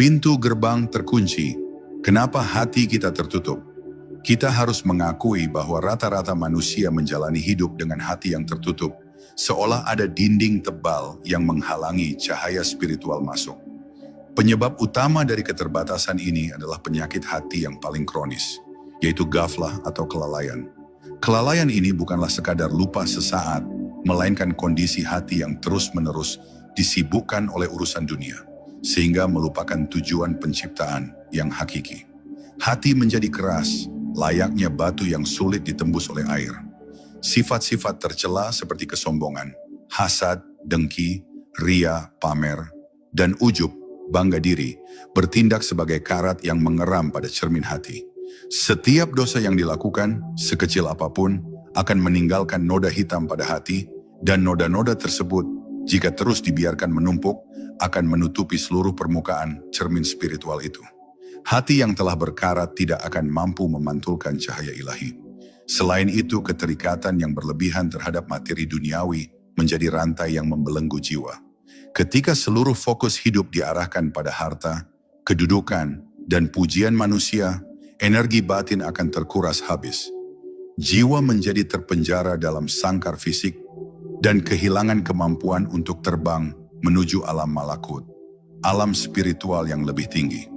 Pintu gerbang terkunci. Kenapa hati kita tertutup? Kita harus mengakui bahwa rata-rata manusia menjalani hidup dengan hati yang tertutup, seolah ada dinding tebal yang menghalangi cahaya spiritual masuk. Penyebab utama dari keterbatasan ini adalah penyakit hati yang paling kronis, yaitu ghaflah atau kelalaian. Kelalaian ini bukanlah sekadar lupa sesaat, melainkan kondisi hati yang terus-menerus disibukkan oleh urusan dunia, sehingga melupakan tujuan penciptaan yang hakiki. Hati menjadi keras, layaknya batu yang sulit ditembus oleh air. Sifat-sifat tercela seperti kesombongan, hasad, dengki, ria, pamer, dan ujub, bangga diri, bertindak sebagai karat yang mengeram pada cermin hati. Setiap dosa yang dilakukan, sekecil apapun, akan meninggalkan noda hitam pada hati, dan noda-noda tersebut, jika terus dibiarkan menumpuk, akan menutupi seluruh permukaan cermin spiritual itu. Hati yang telah berkarat tidak akan mampu memantulkan cahaya ilahi. Selain itu, keterikatan yang berlebihan terhadap materi duniawi menjadi rantai yang membelenggu jiwa. Ketika seluruh fokus hidup diarahkan pada harta, kedudukan, dan pujian manusia, energi batin akan terkuras habis. Jiwa menjadi terpenjara dalam sangkar fisik dan kehilangan kemampuan untuk terbang menuju alam malakut, alam spiritual yang lebih tinggi.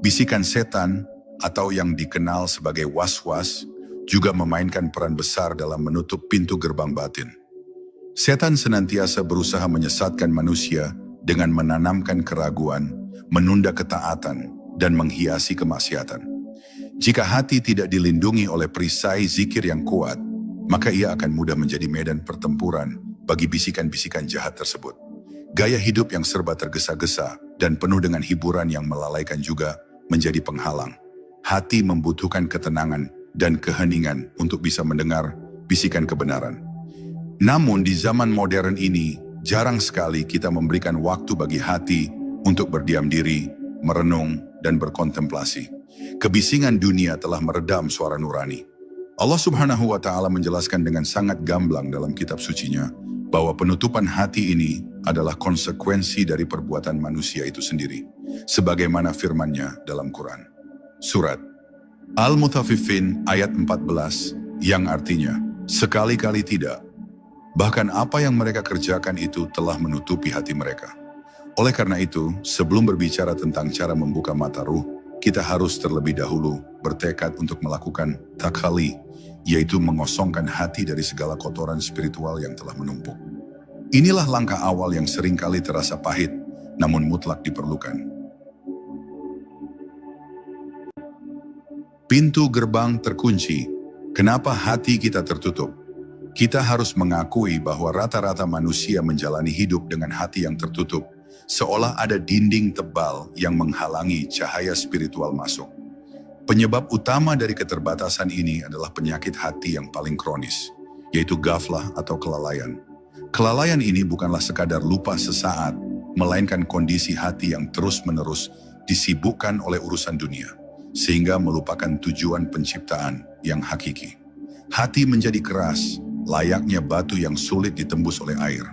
Bisikan setan atau yang dikenal sebagai was-was juga memainkan peran besar dalam menutup pintu gerbang batin. Setan senantiasa berusaha menyesatkan manusia dengan menanamkan keraguan, menunda ketaatan, dan menghiasi kemaksiatan. Jika hati tidak dilindungi oleh perisai zikir yang kuat, maka ia akan mudah menjadi medan pertempuran bagi bisikan-bisikan jahat tersebut. Gaya hidup yang serba tergesa-gesa dan penuh dengan hiburan yang melalaikan juga menjadi penghalang. Hati membutuhkan ketenangan dan keheningan untuk bisa mendengar bisikan kebenaran. Namun di zaman modern ini, jarang sekali kita memberikan waktu bagi hati untuk berdiam diri, merenung, dan berkontemplasi. Kebisingan dunia telah meredam suara nurani. Allah Subhanahu wa Ta'ala menjelaskan dengan sangat gamblang dalam kitab sucinya bahwa penutupan hati ini adalah konsekuensi dari perbuatan manusia itu sendiri, sebagaimana firman-Nya dalam Quran. Surat Al-Mutaffifin ayat 14, yang artinya, sekali-kali tidak. Bahkan apa yang mereka kerjakan itu telah menutupi hati mereka. Oleh karena itu, sebelum berbicara tentang cara membuka mata ruh, kita harus terlebih dahulu bertekad untuk melakukan takhali, yaitu mengosongkan hati dari segala kotoran spiritual yang telah menumpuk. Inilah langkah awal yang seringkali terasa pahit, namun mutlak diperlukan. Pintu gerbang terkunci. Kenapa hati kita tertutup? Kita harus mengakui bahwa rata-rata manusia menjalani hidup dengan hati yang tertutup, seolah ada dinding tebal yang menghalangi cahaya spiritual masuk. Penyebab utama dari keterbatasan ini adalah penyakit hati yang paling kronis, yaitu ghaflah atau kelalaian. Kelalaian ini bukanlah sekadar lupa sesaat, melainkan kondisi hati yang terus-menerus disibukkan oleh urusan dunia, sehingga melupakan tujuan penciptaan yang hakiki. Hati menjadi keras, layaknya batu yang sulit ditembus oleh air.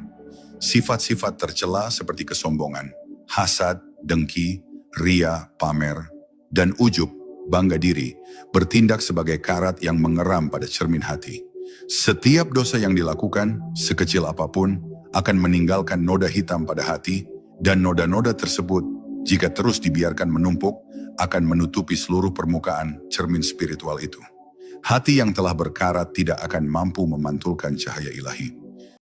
Sifat-sifat tercela seperti kesombongan, hasad, dengki, ria, pamer, dan ujub, bangga diri, bertindak sebagai karat yang mengeram pada cermin hati. Setiap dosa yang dilakukan, sekecil apapun, akan meninggalkan noda hitam pada hati, dan noda-noda tersebut, jika terus dibiarkan menumpuk, akan menutupi seluruh permukaan cermin spiritual itu. Hati yang telah berkarat tidak akan mampu memantulkan cahaya ilahi.